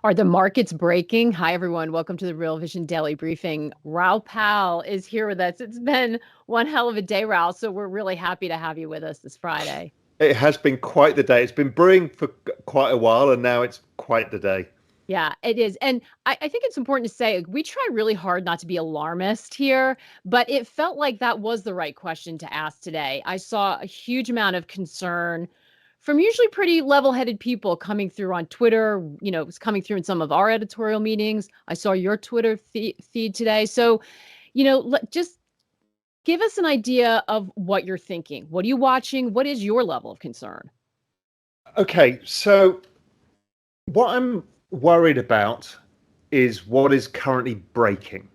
Are the markets breaking? Hi, everyone. Welcome to the Real Vision Daily Briefing. Raoul Pal is here with us. It's been one hell of a day, Raoul, so we're really happy to have you with us this Friday. It has been quite the day. It's been brewing for quite a while, and now it's quite the day. Yeah, it is. And I think it's important to say we try really hard not to be alarmist here, but it felt like that was the right question to ask today. I saw a huge amount of concern from usually pretty level-headed people coming through on Twitter. It was coming through in some of our editorial meetings. I saw your Twitter feed today. So, just give us an idea of what you're thinking. What are you watching? What is your level of concern? Okay, so what I'm worried about is what is currently breaking.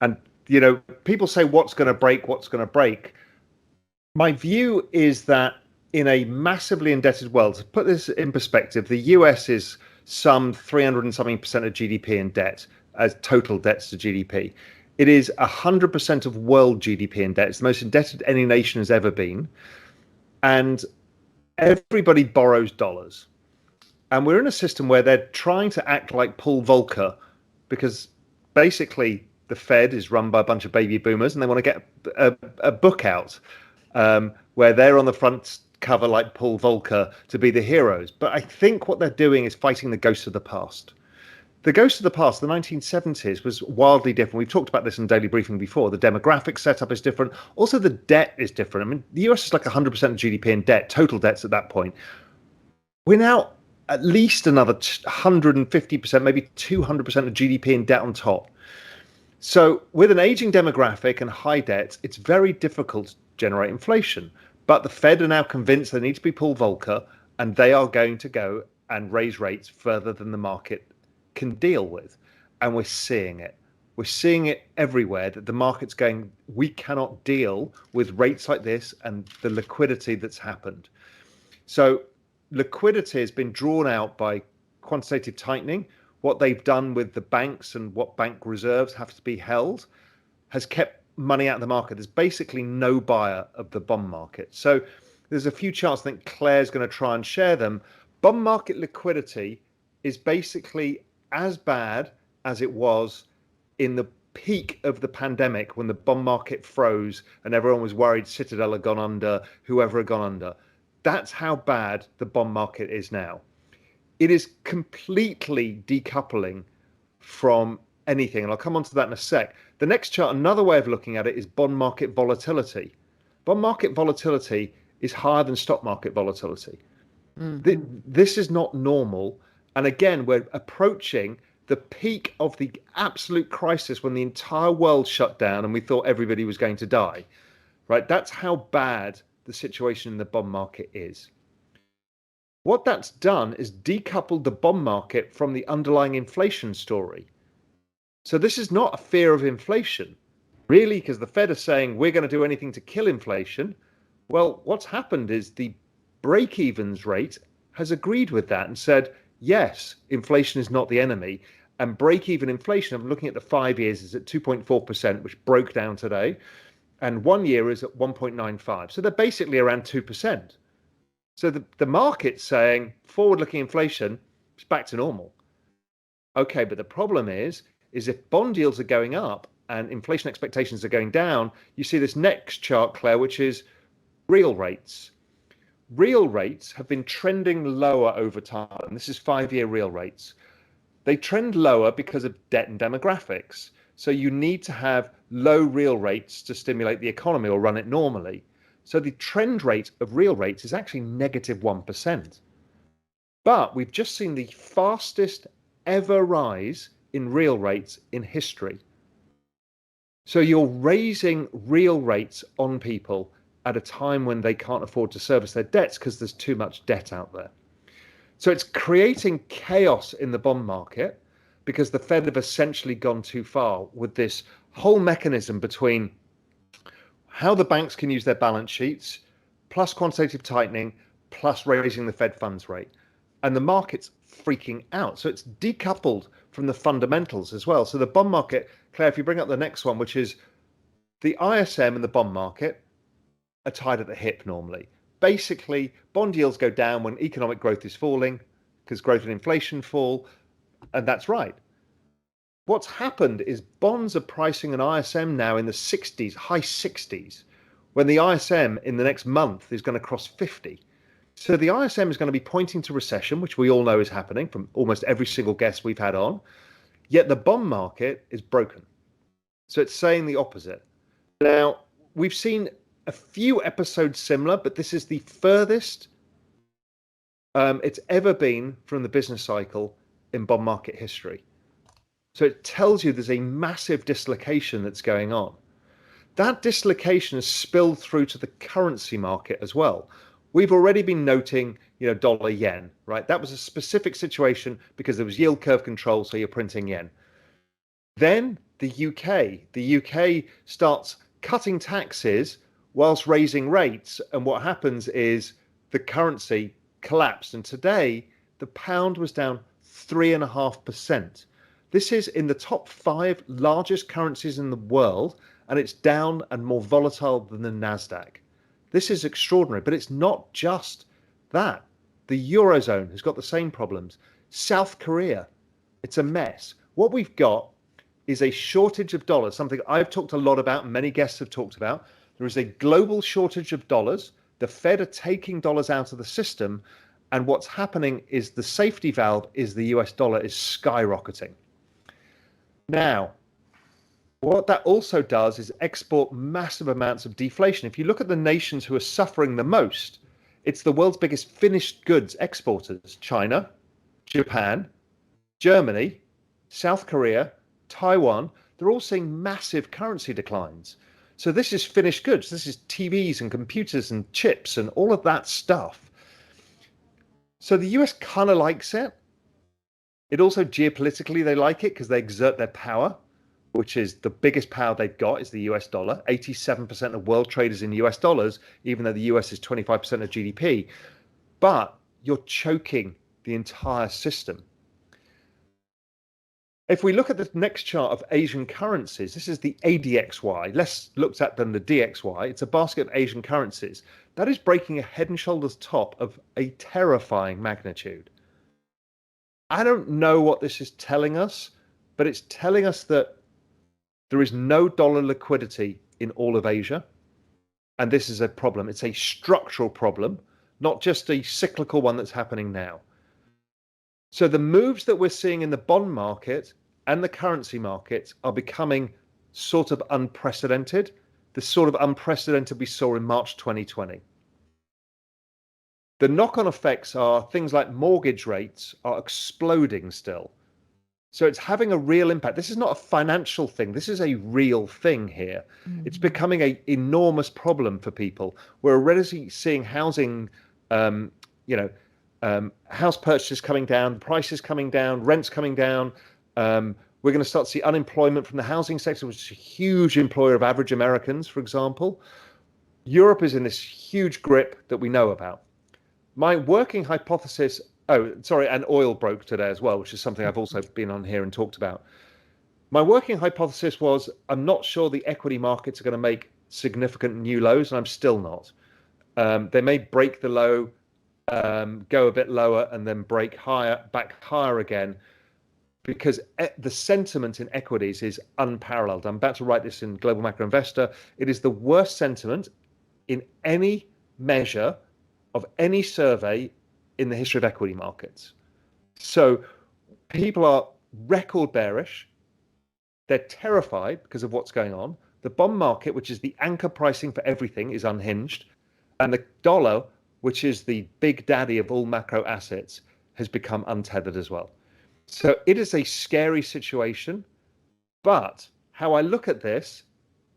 And, people say what's going to break, what's going to break. My view is that in a massively indebted world, to put this in perspective, the US is some 300 and something percent of GDP in debt as total debts to GDP. It is 100% of world GDP in debt. It's the most indebted any nation has ever been. And everybody borrows dollars. And we're in a system where they're trying to act like Paul Volcker because basically the Fed is run by a bunch of baby boomers and they want to get a book out where they're on the front cover like Paul Volcker to be the heroes. But I think what they're doing is fighting the ghosts of the past. The ghost of the past, the 1970s, was wildly different. We've talked about this in Daily Briefing before. The demographic setup is different. Also, the debt is different. I mean, the US is like 100% of GDP in debt, total debts at that point. We're now at least another 150%, maybe 200% of GDP in debt on top. So with an aging demographic and high debt, it's very difficult to generate inflation. But the Fed are now convinced they need to be Paul Volcker, and they are going to go and raise rates further than the market can deal with. And we're seeing it. We're seeing it everywhere that the market's going, we cannot deal with rates like this and the liquidity that's happened. So liquidity has been drawn out by quantitative tightening. What they've done with the banks and what bank reserves have to be held has kept money out of the market. There's basically no buyer of the bond market. So there's a few charts. I think Claire's going to try and share them. Bond market liquidity is basically as bad as it was in the peak of the pandemic when the bond market froze and everyone was worried Citadel had gone under, whoever had gone under. That's how bad the bond market is now. It is completely decoupling from anything. And I'll come on to that in a sec. The next chart, another way of looking at it is bond market volatility. Bond market volatility is higher than stock market volatility. Mm-hmm. This is not normal. And again, we're approaching the peak of the absolute crisis when the entire world shut down and we thought everybody was going to die, right? That's how bad the situation in the bond market is. What that's done is decoupled the bond market from the underlying inflation story. So this is not a fear of inflation, really, because the Fed are saying we're going to do anything to kill inflation. Well, what's happened is the break-evens rate has agreed with that and said, yes, inflation is not the enemy. And break-even inflation, I'm looking at the 5 years, is at 2.4%, which broke down today. And 1 year is at 1.95. So they're basically around 2%. So the market's saying forward-looking inflation is back to normal. Okay, but the problem is if bond yields are going up and inflation expectations are going down, you see this next chart, Claire, which is real rates. Real rates have been trending lower over time. This is 5-year real rates. They trend lower because of debt and demographics. So you need to have low real rates to stimulate the economy or run it normally. So the trend rate of real rates is actually negative 1%. But we've just seen the fastest ever rise in real rates in history. So you're raising real rates on people at a time when they can't afford to service their debts because there's too much debt out there. So it's creating chaos in the bond market because the Fed have essentially gone too far with this whole mechanism between how the banks can use their balance sheets, plus quantitative tightening, plus raising the Fed funds rate. And the market's freaking out. So it's decoupled from the fundamentals as well. So the bond market, Claire, if you bring up the next one, which is the ISM and the bond market are tied at the hip normally. Basically, bond yields go down when economic growth is falling because growth and inflation fall. And that's right. What's happened is bonds are pricing an ISM now in the 60s, high 60s, when the ISM in the next month is going to cross 50. So the ISM is going to be pointing to recession, which we all know is happening from almost every single guest we've had on. Yet the bond market is broken. So it's saying the opposite. Now, we've seen a few episodes similar, but this is the furthest it's ever been from the business cycle in bond market history. So it tells you there's a massive dislocation that's going on. That dislocation has spilled through to the currency market as well. We've already been noting, dollar yen, right? That was a specific situation because there was yield curve control, so you're printing yen. Then the UK starts cutting taxes whilst raising rates, and what happens is the currency collapsed. And today the pound was down 3.5%. This is in the top 5 largest currencies in the world, and it's down and more volatile than the Nasdaq. This is extraordinary, but it's not just that. The Eurozone has got the same problems. South Korea, it's a mess. What we've got is a shortage of dollars, something I've talked a lot about, and many guests have talked about. There is a global shortage of dollars. The Fed are taking dollars out of the system, and what's happening is the safety valve is the US dollar is skyrocketing. Now, what that also does is export massive amounts of deflation. If you look at the nations who are suffering the most, it's the world's biggest finished goods exporters: China, Japan, Germany, South Korea, Taiwan. They're all seeing massive currency declines. So this is finished goods. This is TVs and computers and chips and all of that stuff. So the US kind of likes it. It also geopolitically, they like it because they exert their power, which is the biggest power they've got is the US dollar. 87% of world trade is in US dollars, even though the US is 25% of GDP. But you're choking the entire system. If we look at the next chart of Asian currencies, this is the ADXY, less looked at than the DXY. It's a basket of Asian currencies. That is breaking a head and shoulders top of a terrifying magnitude. I don't know what this is telling us, but it's telling us that there is no dollar liquidity in all of Asia. And this is a problem. It's a structural problem, not just a cyclical one that's happening now. So the moves that we're seeing in the bond market and the currency market are becoming sort of unprecedented, the sort of unprecedented we saw in March 2020. The knock-on effects are things like mortgage rates are exploding still. So it's having a real impact. This is not a financial thing. This is a real thing here. Mm-hmm. It's becoming an enormous problem for people. We're already seeing housing, house purchases coming down, prices coming down, rents coming down. We're going to start to see unemployment from the housing sector, which is a huge employer of average Americans, for example. Europe is in this huge grip that we know about. My working hypothesis, and oil broke today as well, which is something I've also been on here and talked about. My working hypothesis was I'm not sure the equity markets are going to make significant new lows, and I'm still not. They may break the low, go a bit lower, and then break back higher again, because the sentiment in equities is unparalleled. I'm about to write this in Global Macro Investor. It is the worst sentiment in any measure of any survey in the history of equity markets. So people are record bearish. They're terrified because of what's going on. The bond market, which is the anchor pricing for everything, is unhinged. And the dollar, which is the big daddy of all macro assets, has become untethered as well. So it is a scary situation. But how I look at this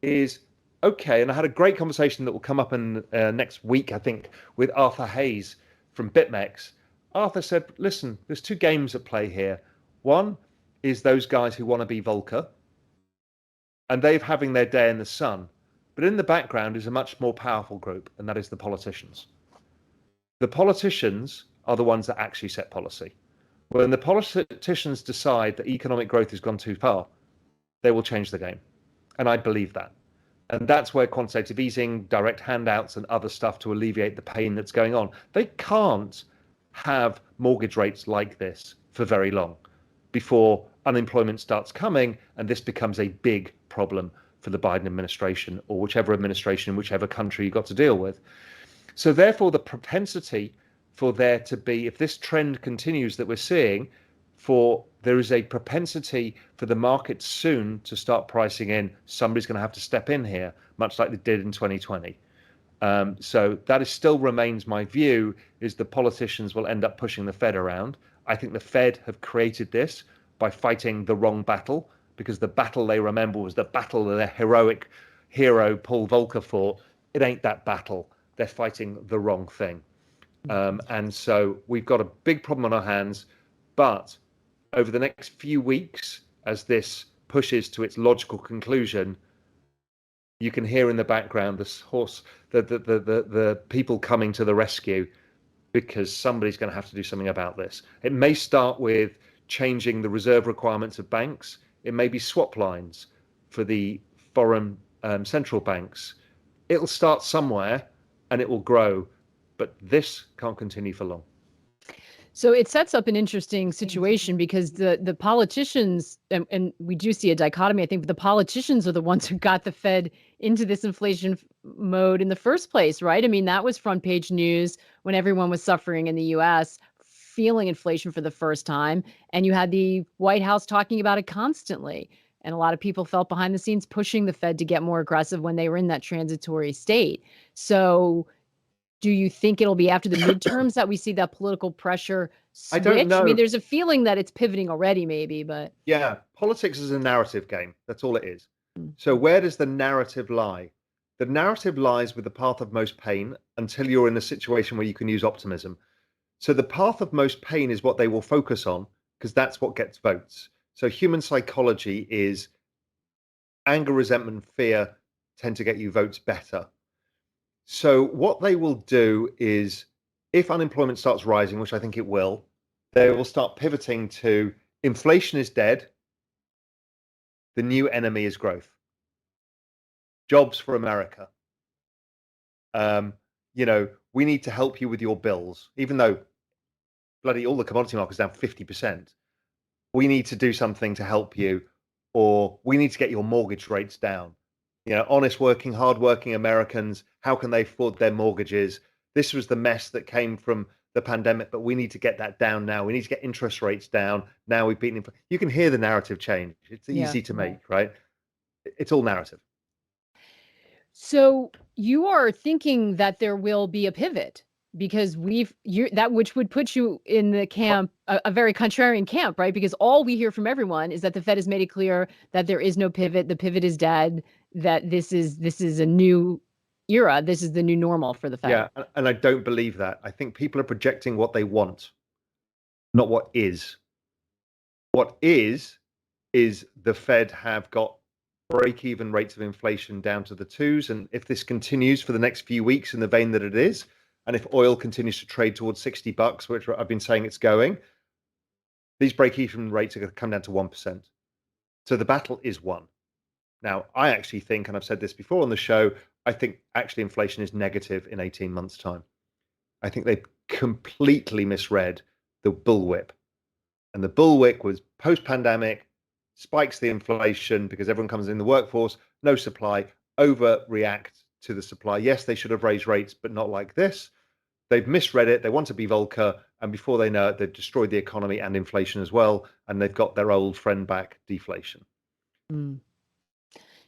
is, okay, and I had a great conversation that will come up in next week, I think, with Arthur Hayes from BitMEX. Arthur said, listen, there's 2 games at play here. One is those guys who want to be Volcker, and they're having their day in the sun. But in the background is a much more powerful group, and that is the politicians. The politicians are the ones that actually set policy. When the politicians decide that economic growth has gone too far, they will change the game. And I believe that. And that's where quantitative easing, direct handouts, and other stuff to alleviate the pain that's going on. They can't have mortgage rates like this for very long. before unemployment starts coming, and this becomes a big problem for the Biden administration or whichever administration in whichever country you got to deal with. So therefore, the propensity for there to be, if this trend continues that we're seeing, there is a propensity for the market soon to start pricing in somebody's going to have to step in here, much like they did in 2020. So that is still remains my view, is the politicians will end up pushing the Fed around. I think the Fed have created this by fighting the wrong battle, because the battle they remember was the battle that their heroic hero Paul Volcker fought. It ain't that battle. They're fighting the wrong thing. And so we've got a big problem on our hands. But over the next few weeks, as this pushes to its logical conclusion, you can hear in the background the people coming to the rescue, because somebody's going to have to do something about this. It may start with changing the reserve requirements of banks. It may be swap lines for the foreign central banks. It'll start somewhere and it will grow, but this can't continue for long. So it sets up an interesting situation, because the politicians, and we do see a dichotomy, I think, but the politicians are the ones who got the Fed into this inflation mode in the first place, right? I mean, that was front page news when everyone was suffering in the US, feeling inflation for the first time. And you had the White House talking about it constantly. And a lot of people felt behind the scenes pushing the Fed to get more aggressive when they were in that transitory state. So do you think it'll be after the midterms that we see that political pressure switch? I don't know. I mean, there's a feeling that it's pivoting already, maybe, but yeah, politics is a narrative game. That's all it is. So where does the narrative lie? The narrative lies with the path of most pain until you're in a situation where you can use optimism. So the path of most pain is what they will focus on, because that's what gets votes. So human psychology is anger, resentment, fear tend to get you votes better. So what they will do is, if unemployment starts rising, which I think it will, they will start pivoting to inflation is dead. The new enemy is growth. Jobs for America. We need to help you with your bills, even though bloody all the commodity markets down 50%. We need to do something to help you, or we need to get your mortgage rates down. Honest working, hardworking Americans, how can they afford their mortgages? This was the mess that came from the pandemic, but we need to get that down now. We need to get interest rates down. Now we've beaten inflation. You can hear the narrative change. It's easy to make, right? It's all narrative. So you are thinking that there will be a pivot, because that which would put you in the camp, a very contrarian camp, right? Because all we hear from everyone is that the Fed has made it clear that there is no pivot. The pivot is dead. That this is a new era. This is the new normal for the Fed. Yeah, and I don't believe that. I think people are projecting what they want, not what is. What is the Fed have got break-even rates of inflation down to the twos, and if this continues for the next few weeks in the vein that it is, and if oil continues to trade towards $60, which I've been saying it's going, these break-even rates are going to come down to 1%. So the battle is won. Now, I actually think, and I've said this before on the show, I think actually inflation is negative in 18 months' time. I think they completely misread the bullwhip. And the bullwhip was post-pandemic, spikes the inflation because everyone comes in the workforce, no supply, overreact to the supply. Yes, they should have raised rates, but not like this. They've misread it. They want to be Volcker. And before they know it, they've destroyed the economy and inflation as well. And they've got their old friend back, deflation. Mm.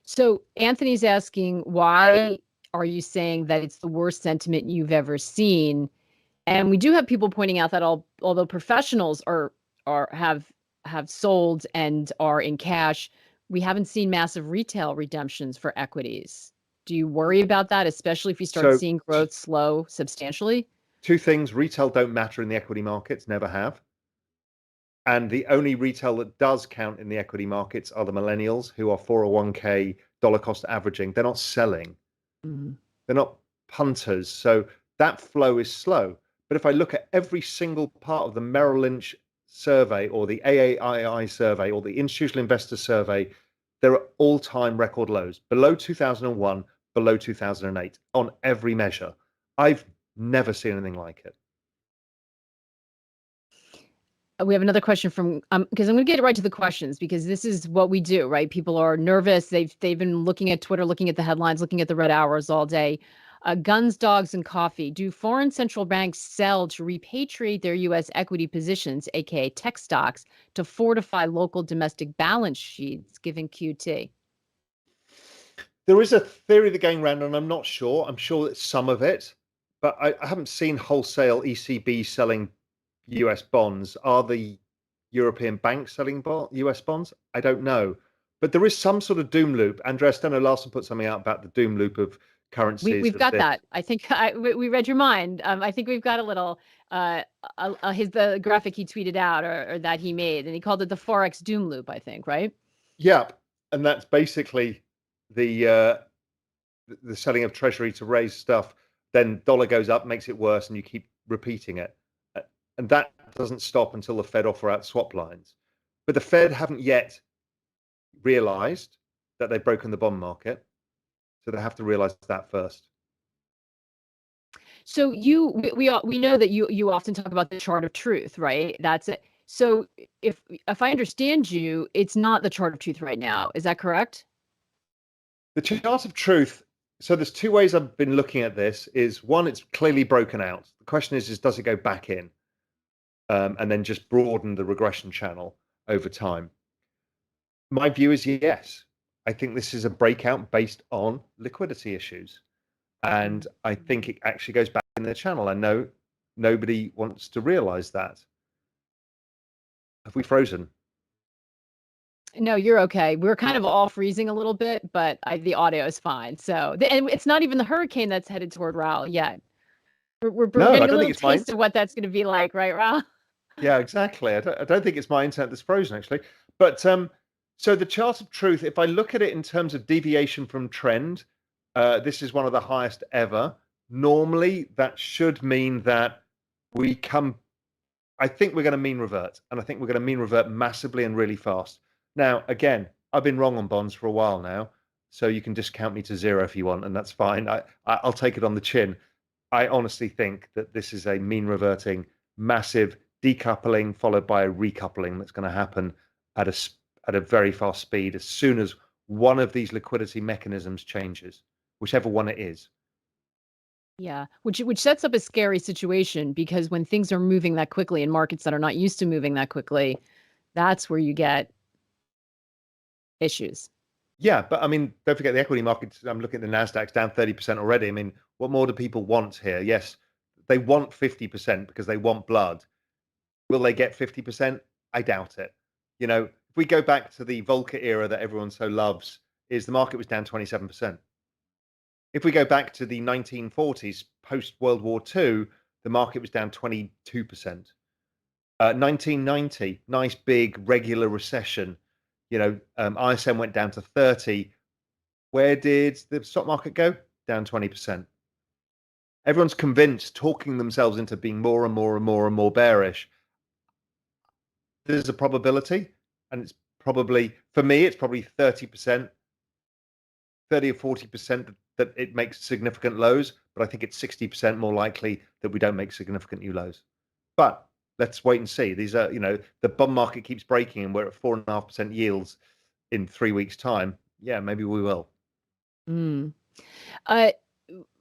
So Anthony's asking, why are you saying that it's the worst sentiment you've ever seen? And we do have people pointing out that although professionals have sold and are in cash, we haven't seen massive retail redemptions for equities. Do you worry about that, especially if you start seeing growth slow substantially? Two things: retail don't matter in the equity markets, never have. And the only retail that does count in the equity markets are the millennials, who are 401k dollar cost averaging. They're not selling. Mm-hmm. They're not punters. So that flow is slow. But if I look at every single part of the Merrill Lynch survey or the AAII survey or the Institutional Investor survey, there are all-time record lows, below 2001, below 2008 on every measure. I've never seen anything like it. We have another question from because I'm going to get right to the questions because this is what we do, right? People are nervous. They've been looking at Twitter, looking at the headlines, looking at the red hours all day. Guns, dogs, and coffee. Do foreign central banks sell to repatriate their U.S. equity positions, aka tech stocks, to fortify local domestic balance sheets, given QT? There is a theory that's going around, and I'm not sure. I'm sure that some of it, but I haven't seen wholesale ECB selling US bonds. Are the European banks selling US bonds? I don't know. But there is some sort of doom loop. Andreas Steno Larsen put something out about the doom loop of currencies We've that got they're. that. I think we read your mind. I think we've got a little the graphic he tweeted out or that he made, and he called it the Forex doom loop. I think, right? Yeah, and that's basically the the selling of treasury to raise stuff. Then dollar goes up, makes it worse, and you keep repeating it. And that doesn't stop until the Fed offer out swap lines. But the Fed haven't yet realized that they've broken the bond market. So they have to realize that first. So we know that you often talk about the chart of truth, right? That's it. So if I understand you, it's not the chart of truth right now. Is that correct? The chart of truth. So there's two ways I've been looking at this. Is one, it's clearly broken out. The question is does it go back in and then just broaden the regression channel over time? My view is yes. I think this is a breakout based on liquidity issues. And I think it actually goes back in the channel. I know nobody wants to realize that. Have we frozen? No, you're okay. We're kind of all freezing a little bit, but the audio is fine. So, and it's not even the hurricane that's headed toward Raoul yet. We're No, I getting a don't think little it's mine. taste of what that's going to be like, right, Raoul? Yeah, exactly. I don't think it's my internet that's frozen actually. But so the chart of truth, if I look at it in terms of deviation from trend, this is one of the highest ever. Normally, that should mean that we come. I think we're going to mean revert, and I think we're going to mean revert massively and really fast. Now, again, I've been wrong on bonds for a while now, so you can discount me to zero if you want, and that's fine. I'll take it on the chin. I honestly think that this is a mean reverting, massive decoupling followed by a recoupling that's going to happen at a very fast speed as soon as one of these liquidity mechanisms changes, whichever one it is. Yeah, which sets up a scary situation because when things are moving that quickly in markets that are not used to moving that quickly, that's where you get issues. Yeah, but I mean, don't forget the equity markets. I'm looking at the Nasdaq's down 30% already. I mean, what more do people want here? Yes, they want 50% because they want blood. Will they get 50%? I doubt it. You know, if we go back to the Volcker era that everyone so loves, is the market was down 27%. If we go back to the 1940s, post World War II, the market was down 22%. 1990, nice big regular recession. You know, ISM went down to 30. Where did the stock market go? Down 20%. Everyone's convinced, talking themselves into being more and more and more and more bearish. There's a probability, and it's probably, for me, it's probably 30%, 30 or 40% that it makes significant lows, but I think it's 60% more likely that we don't make significant new lows. But let's wait and see. These are, you know, the bond market keeps breaking and we're at 4.5% yields in 3 weeks' time. Yeah, maybe we will. Mm. Uh,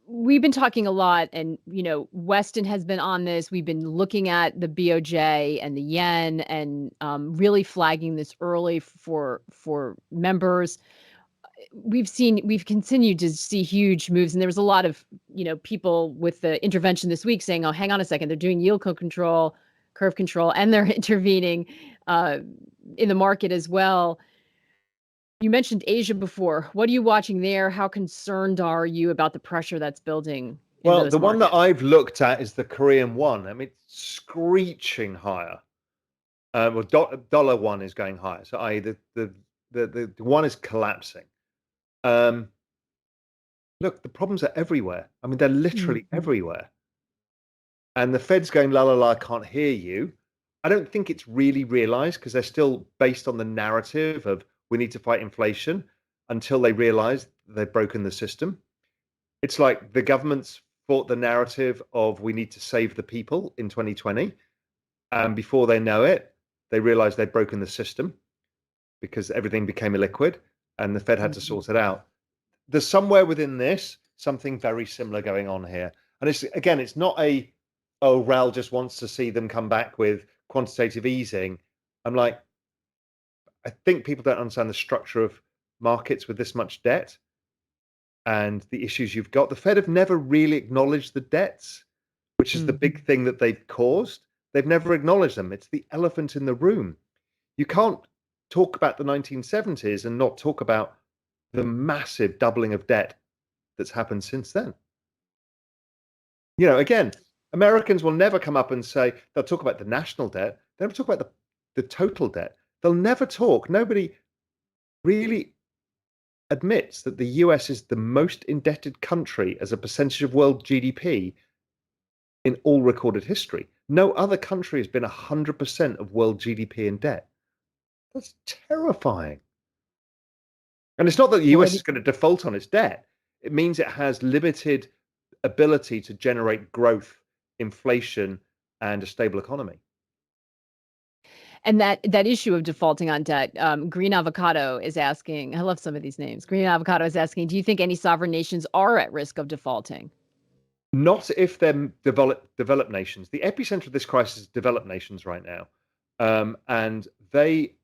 we've been talking a lot, and Weston has been on this. We've been looking at the BOJ and the yen, and really flagging this early for members. We've continued to see huge moves, and there was a lot of people with the intervention this week saying, "Oh, hang on a second, they're doing yield control, curve control, and they're intervening in the market as well." You mentioned Asia before. What are you watching there? How concerned are you about the pressure that's building in Well, those the one that markets? I've looked at is the Korean won. I mean, it's screeching higher. Well, dollar one is going higher. So, i.e., the one is collapsing. Um, Look, the problems are everywhere. I mean, they're literally everywhere. And the Fed's going, la la la, I can't hear you. I don't think it's really realized because they're still based on the narrative of we need to fight inflation until they realize they've broken the system. It's like the government's fought the narrative of we need to save the people in 2020. And before they know it, they realize they've broken the system because everything became illiquid and the Fed had to Mhm. sort it out. There's somewhere within this something very similar going on here. And it's not oh, Raoul just wants to see them come back with quantitative easing. I'm like, I think people don't understand the structure of markets with this much debt and the issues you've got. The Fed have never really acknowledged the debts, which is the Mhm. big thing that they've caused. They've never acknowledged them. It's the elephant in the room. You can't talk about the 1970s and not talk about the massive doubling of debt that's happened since then. Again, Americans will never come up and say, they'll talk about the national debt. They never talk about the total debt. They'll never talk. Nobody really admits that the US is the most indebted country as a percentage of world GDP in all recorded history. No other country has been 100% of world GDP in debt. That's terrifying. And it's not that the Boy, US is going to default on its debt. It means it has limited ability to generate growth, inflation, and a stable economy. and that issue of defaulting on debt, Green Avocado is asking, I love some of these names. Green Avocado is asking, do you think any sovereign nations are at risk of defaulting? Not if they're developed nations. The epicenter of this crisis is developed nations right now. And they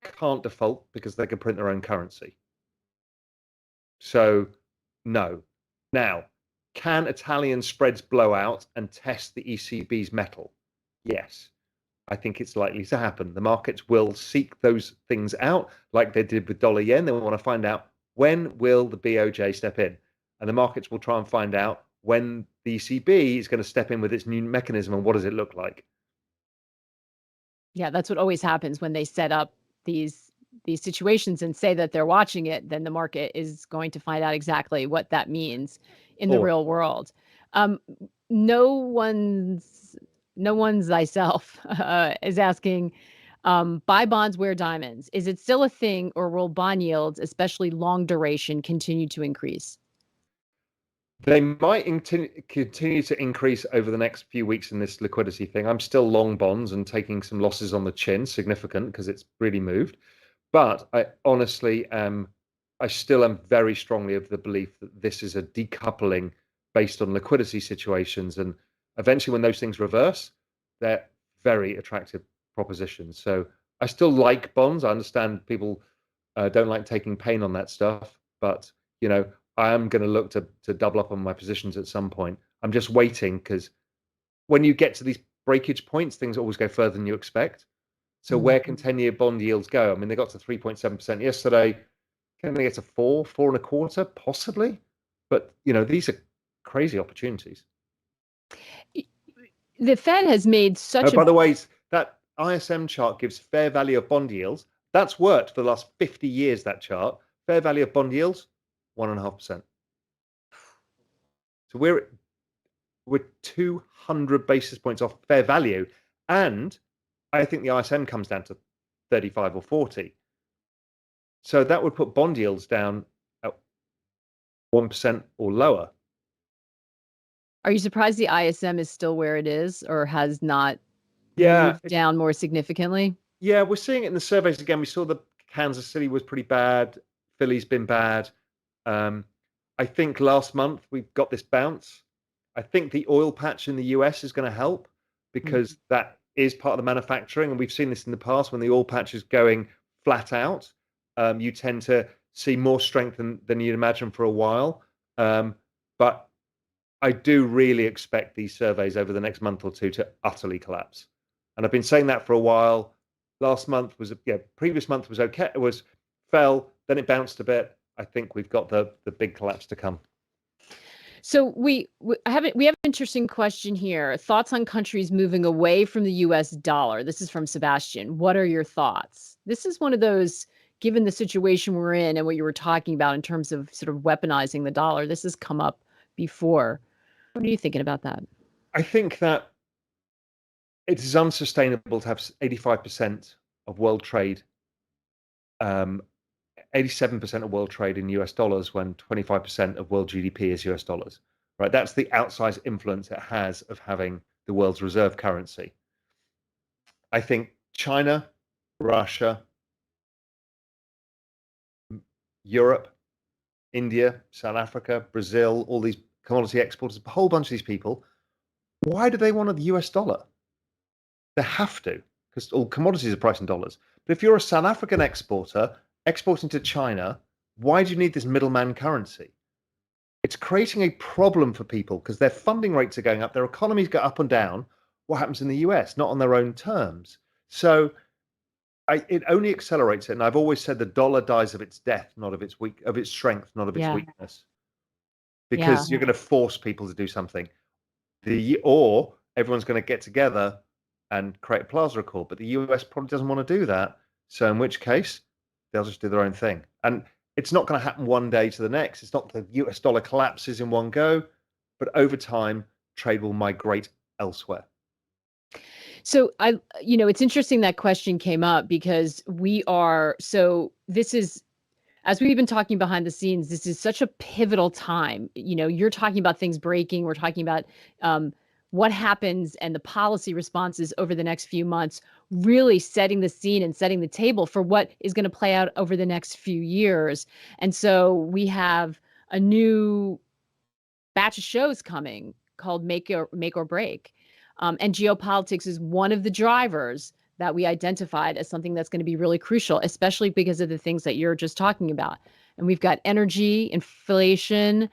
can't default because they can print their own currency. So, no. Now, can Italian spreads blow out and test the ECB's metal? Yes. I think it's likely to happen. The markets will seek those things out like they did with dollar yen. They want to find out, when will the BOJ step in? And the markets will try and find out when the ECB is going to step in with its new mechanism and what does it look like. Yeah, that's what always happens when they set up these situations and say that they're watching it, then the market is going to find out exactly what that means in the Or real world. Um, no one's no one's thyself is asking, buy bonds, wear diamonds. Is it still a thing, or will bond yields, especially long duration, continue to increase? they might continue to increase over the next few weeks in this liquidity thing. I'm still long bonds and taking some losses on the chin, significant because it's really moved. But I honestly I still am very strongly of the belief that this is a decoupling based on liquidity situations. And eventually, when those things reverse, they're very attractive propositions. So I still like bonds. I understand people don't like taking pain on that stuff, but you know, I am going to look to double up on my positions at some point. I'm just waiting because when you get to these breakage points, things always go further than you expect. So where can 10-year bond yields go? I mean, they got to 3.7% yesterday. Can they get to 4.25, possibly? But these are crazy opportunities. The Fed has made Oh, such a by the way, that ISM chart gives fair value of bond yields. That's worked for the last 50 years, that chart. Fair value of bond yields, 1.5%. So we're 200 basis points off fair value. And I think the ISM comes down to 35 or 40. So that would put bond yields down at 1% or lower. Are you surprised the ISM is still where it is, or has not Yeah, moved down more significantly? yeah, we're seeing it in the surveys again. We saw that Kansas City was pretty bad. Philly's been bad. Um, I think last month we got this bounce. I think the oil patch in the US is going to help because that is part of the manufacturing. And we've seen this in the past when the oil patch is going flat out. You tend to see more strength than you'd imagine for a while. But I do really expect these surveys over the next month or two to utterly collapse. And I've been saying that for a while. Last month was, previous month was okay. It was fell, then it bounced a bit. I think we've got the big collapse to come. So we have an interesting question here. Thoughts on countries moving away from the US dollar. This is from Sebastian. What are your thoughts? This is one of those, given the situation we're in and what you were talking about in terms of sort of weaponizing the dollar, this has come up before. What are you thinking about that? I think that it is unsustainable to have 85% of world trade, 87% of world trade in US dollars when 25% of world GDP is US dollars, right? That's the outsized influence it has of having the world's reserve currency. I think China, Russia, Europe, India, South Africa, Brazil, all these commodity exporters, a whole bunch of these people, why do they want the US dollar? They have to, because all commodities are priced in dollars. But if you're a South African exporter exporting to China, why do you need this middleman currency? It's creating a problem for people because their funding rates are going up, their economies go up and down. What happens in the US? Not on their own terms. So it only accelerates it. And I've always said the dollar dies of its death, not of its strength, not of its weakness. Because you're going to force people to do something. Or everyone's going to get together and create a plaza accord. But the US probably doesn't want to do that. So in which case, they'll just do their own thing. And it's not going to happen one day to the next. It's not the US dollar collapses in one go, but over time, trade will migrate elsewhere. So it's interesting that question came up because this is, as we've been talking behind the scenes, this is such a pivotal time. You're talking about things breaking. We're talking about what happens and the policy responses over the next few months, really setting the scene and setting the table for what is going to play out over the next few years. And so we have a new batch of shows coming called Make or Break. And geopolitics is one of the drivers that we identified as something that's going to be really crucial, especially because of the things that you're just talking about. And we've got energy, inflation.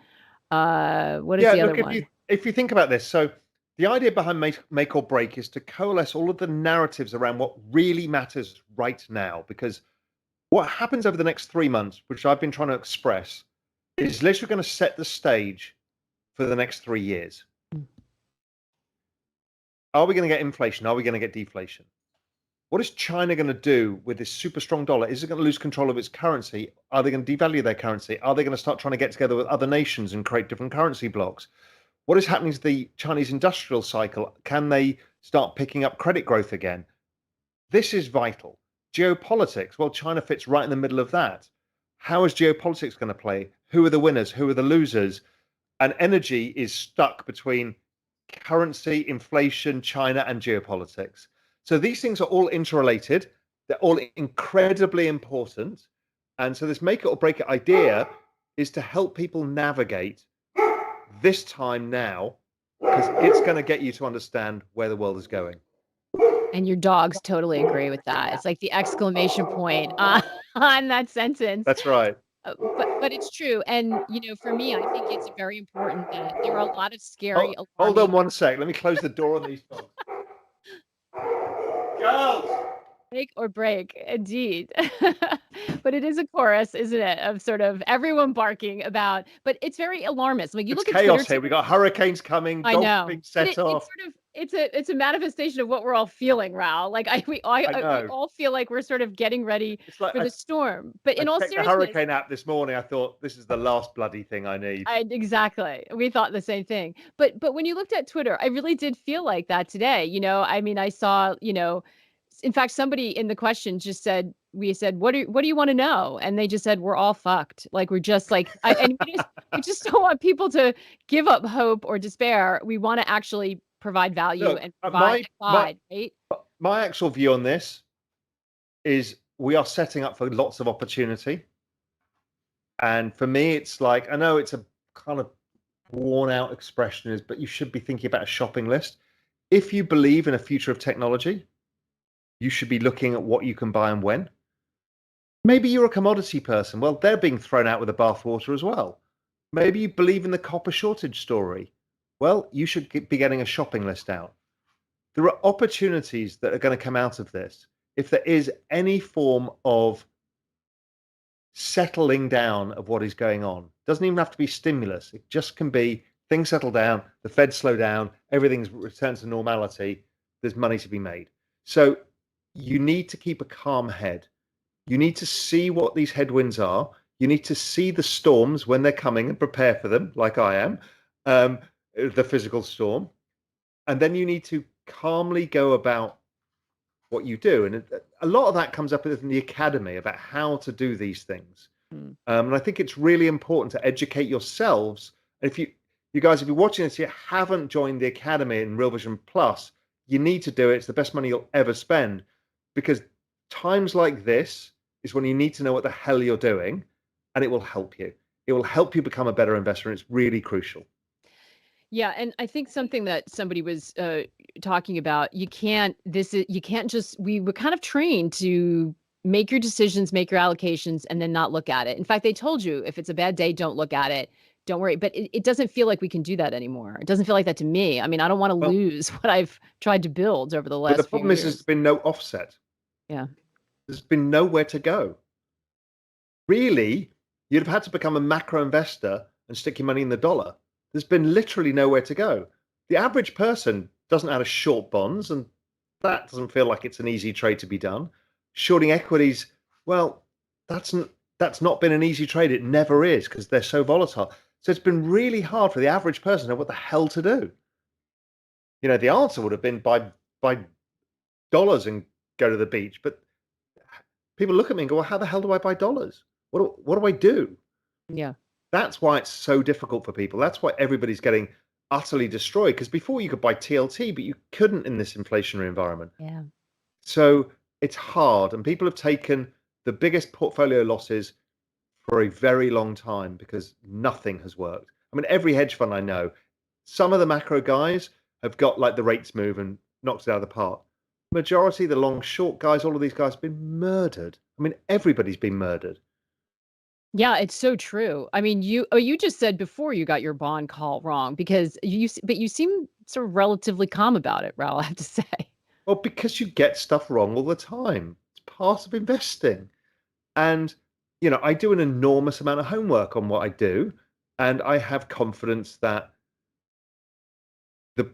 What is the other one? If you think about this, so the idea behind make or break is to coalesce all of the narratives around what really matters right now. Because what happens over the next 3 months, which I've been trying to express, is literally going to set the stage for the next 3 years. Are we going to get inflation? Are we going to get deflation? What is China going to do with this super strong dollar? Is it going to lose control of its currency? Are they going to devalue their currency? Are they going to start trying to get together with other nations and create different currency blocks? What is happening to the Chinese industrial cycle? Can they start picking up credit growth again? This is vital. Geopolitics, well, China fits right in the middle of that. How is geopolitics going to play? Who are the winners? Who are the losers? And energy is stuck between currency, inflation, China, and geopolitics. So these things are all interrelated. They're all incredibly important. And so this make it or break it idea is to help people navigate this time now, because it's going to get you to understand where the world is going. And your dogs totally agree with that. It's like the exclamation point on that sentence. That's right. But it's true. And, for me, I think it's very important that there are a lot of scary. Hold on one sec. Let me close the door on these dogs. Girls! Make or break, indeed. But it is a chorus, isn't it, of sort of everyone barking about, but it's very alarmist. Like you look at chaos Twitter, here. We got hurricanes coming, dogs being set off. It's a manifestation of what we're all feeling, Raoul. Like we all feel like we're sort of getting ready for the storm. But in all seriousness, the hurricane app this morning, I thought this is the last bloody thing I need. Exactly. We thought the same thing. But when you looked at Twitter, I really did feel like that today. I mean, I saw, in fact, somebody in the question just said, we said, what do you want to know? And they just said, we're all fucked. Like, we're just like, we just don't want people to give up hope or despair. We want to actually provide value and provide, right? My actual view on this is we are setting up for lots of opportunity. And for me, it's like, I know it's a kind of worn out expression, but you should be thinking about a shopping list. If you believe in a future of technology, you should be looking at what you can buy and when. Maybe you're a commodity person. Well, they're being thrown out with the bathwater as well. Maybe you believe in the copper shortage story. Well, you should be getting a shopping list out. There are opportunities that are going to come out of this. If there is any form of settling down of what is going on, it doesn't even have to be stimulus. It just can be things settle down, the Fed slow down, everything's returned to normality. There's money to be made. So you need to keep a calm head. You need to see what these headwinds are. You need to see the storms when they're coming and prepare for them, like I am, the physical storm. And then you need to calmly go about what you do. And a lot of that comes up in the academy about how to do these things. And I think it's really important to educate yourselves. And if you guys, if you're watching this, you haven't joined the academy in Real Vision Plus, you need to do it. It's the best money you'll ever spend, because times like this is when you need to know what the hell you're doing, and it will help you. It will help you become a better investor, and it's really crucial. Yeah, and I think something that somebody was talking about, you can't just we were kind of trained to make your decisions, make your allocations, and then not look at it. In fact, they told you if it's a bad day, don't look at it. Don't worry. But it doesn't feel like we can do that anymore. It doesn't feel like that to me. I mean, I don't want to Well, lose what I've tried to build over the but the last few problem is there's years. been no offset. Yeah. There's been nowhere to go. Really, you'd have had to become a macro investor and stick your money in the dollar. There's been literally nowhere to go. The average person doesn't know how to short bonds, and that doesn't feel like it's an easy trade to be done. Shorting equities, well, that's not been an easy trade. It never is, because they're so volatile. So it's been really hard for the average person to know what the hell to do. The answer would have been buy dollars and go to the beach, but people look at me and go, well, how the hell do I buy dollars? What do I do? Yeah. That's why it's so difficult for people. That's why everybody's getting utterly destroyed, because before you could buy TLT, but you couldn't in this inflationary environment. Yeah. So it's hard, and people have taken the biggest portfolio losses for a very long time because nothing has worked. I mean, every hedge fund I know, some of the macro guys have got like the rates move and knocked it out of the park. Majority, the long short guys, all of these guys have been murdered. I mean, everybody's been murdered. Yeah, it's so true. I mean, you just said before you got your bond call wrong because but you seem sort of relatively calm about it, Raoul, I have to say. Well, because you get stuff wrong all the time. It's part of investing. And, I do an enormous amount of homework on what I do. And I have confidence that the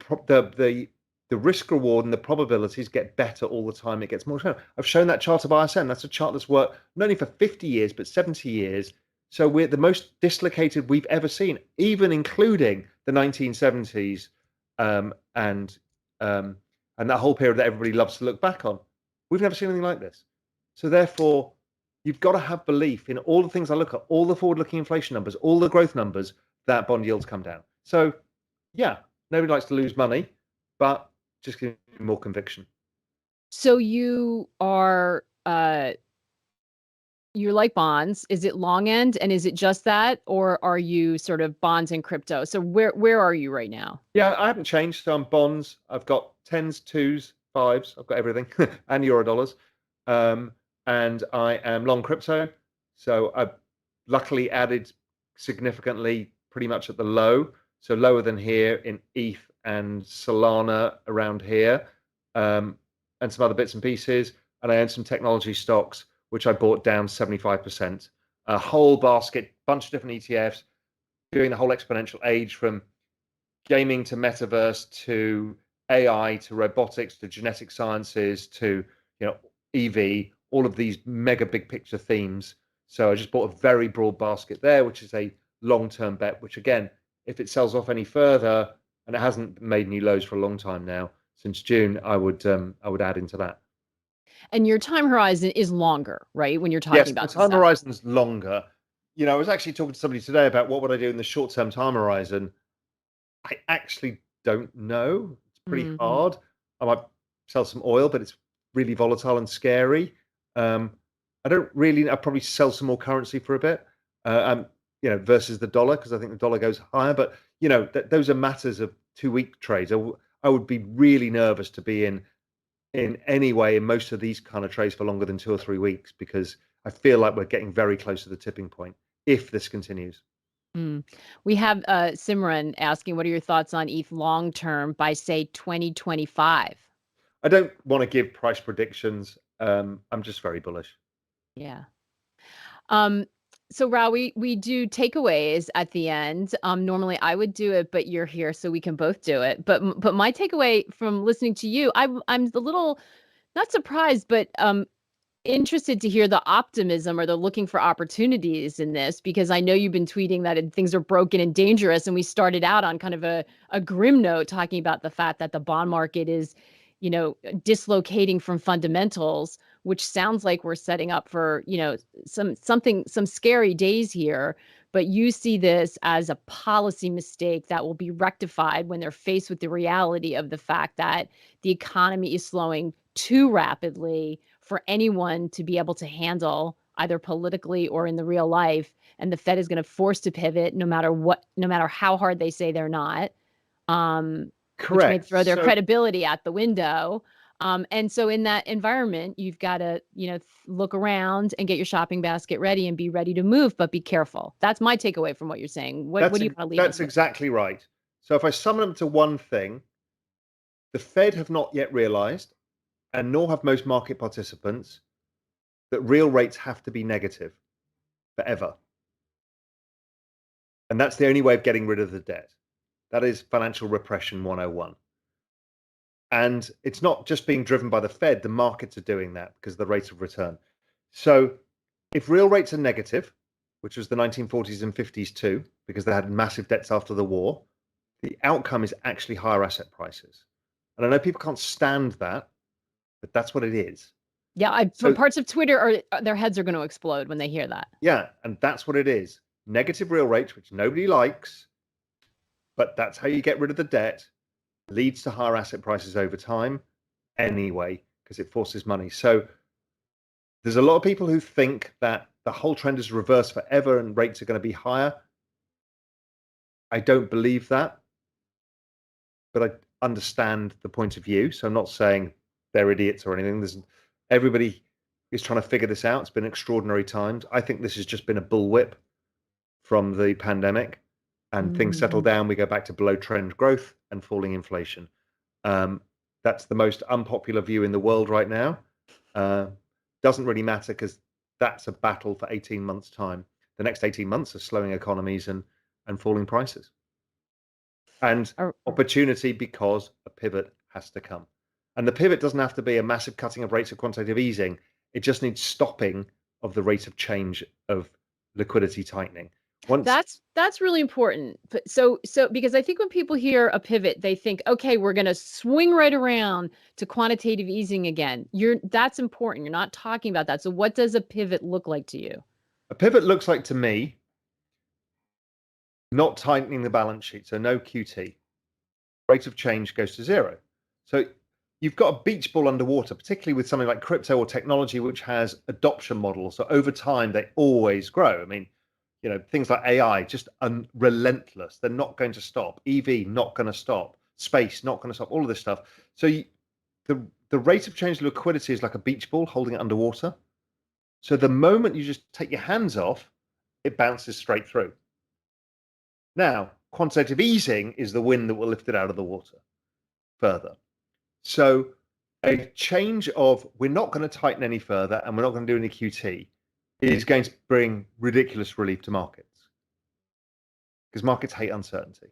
risk reward and the probabilities get better all the time. It gets more. I've shown that chart of ISM. That's a chart that's worked not only for 50 years, but 70 years. So we're the most dislocated we've ever seen, even including the 1970s and that whole period that everybody loves to look back on. We've never seen anything like this. So therefore, you've got to have belief in all the things I look at, all the forward-looking inflation numbers, all the growth numbers, that bond yields come down. So yeah, nobody likes to lose money, but just give me more conviction. So you're like bonds. Is it long end and is it just that, or are you sort of bonds and crypto? So where are you right now? Yeah, I haven't changed. So I'm bonds. I've got tens, twos, fives. I've got everything, and euro dollars. And I am long crypto. So I've luckily added significantly, pretty much at the low. So lower than here in ETH and Solana around here, and some other bits and pieces. And I own some technology stocks, which I bought down 75%. A whole basket, bunch of different ETFs, doing the whole exponential age from gaming to metaverse to AI to robotics to genetic sciences to EV, all of these mega big picture themes. So I just bought a very broad basket there, which is a long-term bet, which again, if it sells off any further, and it hasn't made new lows for a long time now, since June, I would add into that. And your time horizon is longer, right? When you're talking Yes, the about this time stuff. horizon's longer. I was actually talking to somebody today about what would I do in the short-term time horizon. I actually don't know. It's pretty Mhm. hard. I might sell some oil, but it's really volatile and scary. I don't really. I'll probably sell some more currency for a bit. Versus the dollar, because I think the dollar goes higher. But those are matters of 2-week trades. I would be really nervous to be in any way in most of these kind of trades for longer than 2 or 3 weeks, because I feel like we're getting very close to the tipping point if this continues. Mm. We have Simran asking, what are your thoughts on ETH long term by say 2025? I don't want to give price predictions. I'm just very bullish. Yeah. Um, so Raoul, we do takeaways at the end. Normally I would do it, but you're here, so we can both do it. But my takeaway from listening to you, I'm a little not surprised, but interested to hear the optimism or the looking for opportunities in this, because I know you've been tweeting that things are broken and dangerous, and we started out on kind of a grim note talking about the fact that the bond market is, dislocating from fundamentals, which sounds like we're setting up for, some scary days here. but you see this as a policy mistake that will be rectified when they're faced with the reality of the fact that the economy is slowing too rapidly for anyone to be able to handle, either politically or in the real life. And the Fed is going to force to pivot no matter what, no matter how hard they say they're not, which may Correct. throw their So credibility out the window. And so in that environment, you've got to, look around and get your shopping basket ready and be ready to move, but be careful. That's my takeaway from what you're saying. What do you want to leave us that's with? exactly right. So if I sum them to one thing, the Fed have not yet realized, and nor have most market participants, that real rates have to be negative forever. And that's the only way of getting rid of the debt. That is financial repression 101. And it's not just being driven by the Fed, the markets are doing that because of the rate of return. So if real rates are negative, which was the 1940s and 50s too, because they had massive debts after the war, the outcome is actually higher asset prices. And I know people can't stand that, but that's what it is. Yeah, So parts of Twitter are their heads are going to explode when they hear that. yeah, and that's what it is. Negative real rates, which nobody likes, but that's how you get rid of the debt, leads to higher asset prices over time anyway, because it forces money. So there's a lot of people who think that the whole trend is reversed forever and rates are going to be higher. I don't believe that, but I understand the point of view. So I'm not saying they're idiots or anything. Everybody is trying to figure this out. It's been extraordinary times. I think this has just been a bullwhip from the pandemic, and things settle down. We go back to below trend growth and falling inflation. That's the most unpopular view in the world right now. Doesn't really matter because that's a battle for 18 months' time. The next 18 months are slowing economies and falling prices. And opportunity because a pivot has to come. And the pivot doesn't have to be a massive cutting of rates of quantitative easing. It just needs stopping of the rate of change of liquidity tightening. That's really important. So because I think when people hear a pivot, they think, okay, we're going to swing right around to quantitative easing again. That's important. You're not talking about that. So what does a pivot look like to you? A pivot looks like to me not tightening the balance sheet, so no QT. Rate of change goes to zero. So you've got a beach ball underwater, particularly with something like crypto or technology, which has adoption models. So over time, they always grow. I mean, things like AI, just relentless. They're not going to stop. EV, not going to stop. Space, not going to stop. All of this stuff. So the rate of change liquidity is like a beach ball holding it underwater. So the moment you just take your hands off, it bounces straight through. Now, quantitative easing is the wind that will lift it out of the water further. So a change of we're not going to tighten any further and we're not going to do any QT is going to bring ridiculous relief to markets because markets hate uncertainty.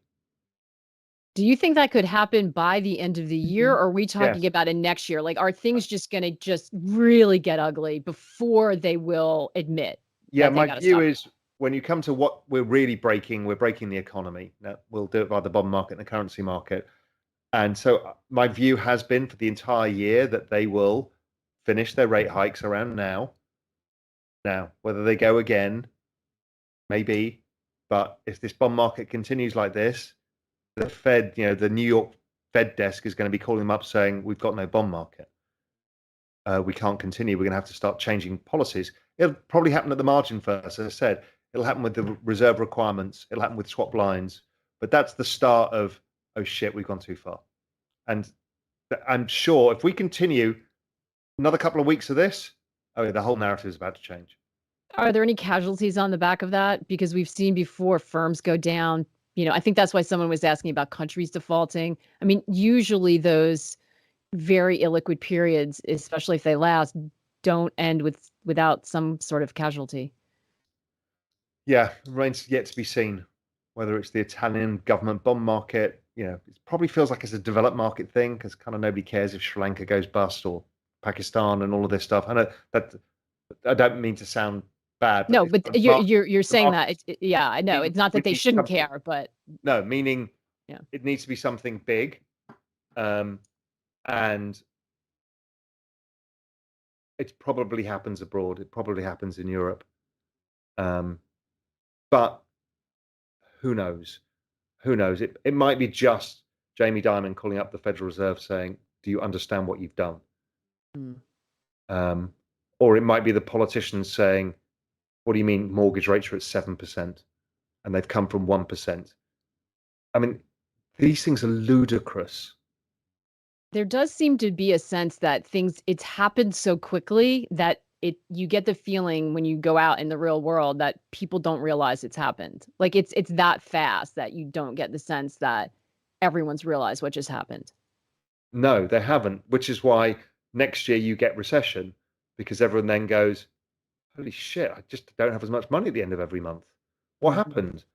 Do you think that could happen by the end of the year, or are we talking about in next year? Like, are things just going to just really get ugly before they will admit that they My got to view stop? is when you come to what we're really breaking, we're breaking the economy. Now, we'll do it by the bond market and the currency market. And so my view has been for the entire year that they will finish their rate hikes around now. Now, whether they go again, maybe, but if this bond market continues like this, the Fed, the New York Fed desk is going to be calling them up saying, we've got no bond market. We can't continue. We're going to have to start changing policies. It'll probably happen at the margin first. As I said, it'll happen with the reserve requirements. It'll happen with swap lines. But that's the start of, oh shit, we've gone too far. And I'm sure if we continue another couple of weeks of this, the whole narrative is about to change. Are there any casualties on the back of that? Because we've seen before firms go down. I think that's why someone was asking about countries defaulting. I mean, usually those very illiquid periods, especially if they last, don't end without some sort of casualty. Yeah, remains yet to be seen whether it's the Italian government bond market. It probably feels like it's a developed market thing because kind of nobody cares if Sri Lanka goes bust or Pakistan and all of this stuff. I know that I don't mean to sound bad. No, but you're saying that. Yeah, I know. It's not that they shouldn't care, but no, meaning it needs to be something big, and it probably happens abroad. It probably happens in Europe, but who knows? Who knows? It might be just Jamie Dimon calling up the Federal Reserve saying, "Do you understand what you've done?" Mm. Or it might be the politicians saying, "What do you mean mortgage rates are at 7% and they've come from 1%?" I mean, these things are ludicrous. There does seem to be a sense that it's happened so quickly that you get the feeling when you go out in the real world that people don't realize it's happened. Like it's that fast that you don't get the sense that everyone's realized what just happened. No, they haven't, which is why next year you get recession, because everyone then goes, "Holy shit, I just don't have as much money at the end of every month. What Mhm. happened?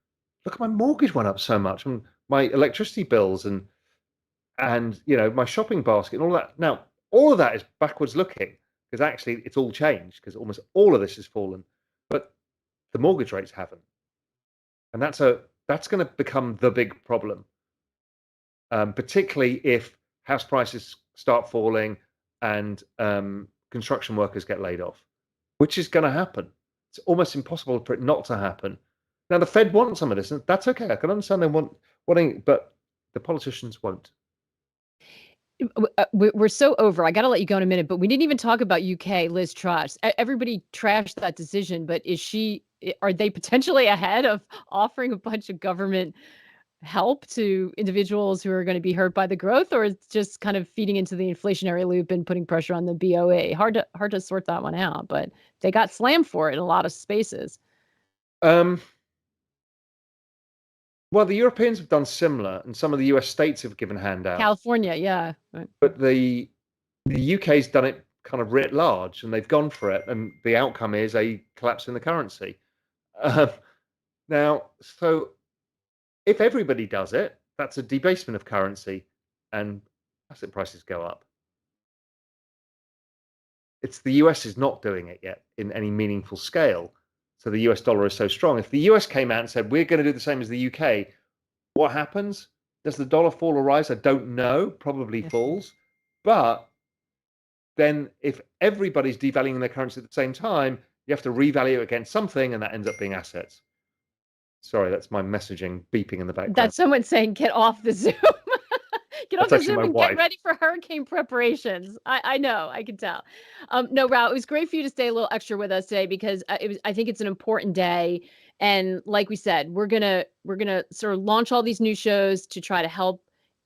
Look at my mortgage went up so much, and my electricity bills and my shopping basket and all that." Now, all of that is backwards looking because actually it's all changed because almost all of this has fallen, but the mortgage rates haven't, and that's going to become the big problem, particularly if house prices start falling and construction workers get laid off, which is going to happen. It's almost impossible for it not to happen. Now, the Fed wants some of this, and that's okay. I can understand they wanting, but the politicians won't. We're so over. I got to let you go in a minute, but we didn't even talk about UK Liz Truss. Everybody trashed that decision, but are they potentially ahead of offering a bunch of government help to individuals who are going to be hurt by the growth, or it's just kind of feeding into the inflationary loop and putting pressure on the BOE? Hard to sort that one out, but they got slammed for it in a lot of spaces. Um, well, the Europeans have done similar, and some of the US states have given handouts, California, yeah. Right. but the UK's done it kind of writ large, and they've gone for it, and the outcome is a collapse in the currency. Um, Now, so if everybody does it, that's a debasement of currency, and asset prices go up. It's the US is not doing it yet in any meaningful scale. So the US dollar is so strong. If the US came out and said, "We're going to do the same as the UK," what happens? Does the dollar fall or rise? I don't know. Probably Yeah. falls. But then if everybody's devaluing their currency at the same time, you have to revalue it against something, and that ends up being assets. Sorry, that's my messaging beeping in the background. That's someone saying, "Get off the Zoom." Get off That's the actually Zoom my and get wife. ready for hurricane preparations. I know, I can tell. No, Raoul, it was great for you to stay a little extra with us today because I think it's an important day. And like we said, we're gonna sort of launch all these new shows to try to help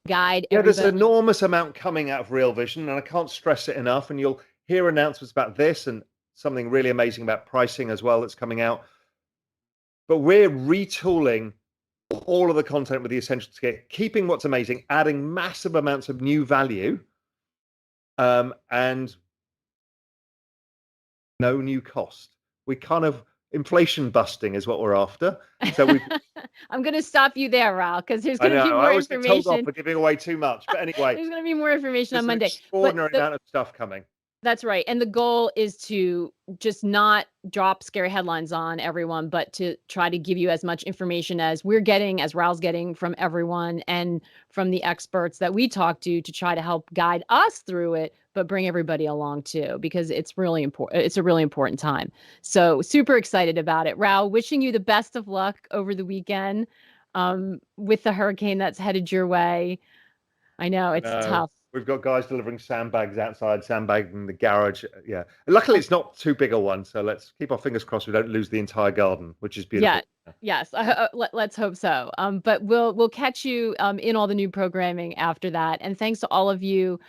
guide Yeah, there's an everybody. enormous amount coming out of Real Vision, and I can't stress it enough. And you'll hear announcements about this and something really amazing about pricing as well that's coming out. But we're retooling all of the content with the essentials kit, keeping what's amazing, adding massive amounts of new value, and no new cost. We kind of inflation busting is what we're after. So we I'm gonna stop you there, Raoul, because there's I gonna know be I more always get told off information. for giving away too much. But anyway, There's gonna be more information on there's an Monday. But extraordinary amount of stuff coming. that's right. And the goal is to just not drop scary headlines on everyone, but to try to give you as much information as we're getting, as Raul's getting from everyone and from the experts that we talk to try to help guide us through it, but bring everybody along too, because it's really important. It's a really important time. So super excited about it. Raul, wishing you the best of luck over the weekend with the hurricane that's headed your way. I know I it's know. tough. We've got guys delivering sandbags outside, sandbagging the garage. Yeah. Luckily, Oh, it's not too big a one. So let's keep our fingers crossed we don't lose the entire garden, which is yeah. beautiful. Yes. Let's hope so. But we'll catch you in all the new programming after that. And thanks to all of you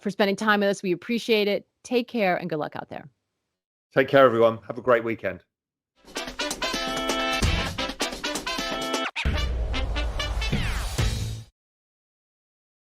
for spending time with us. We appreciate it. Take care and good luck out there. Take care, everyone. Have a great weekend.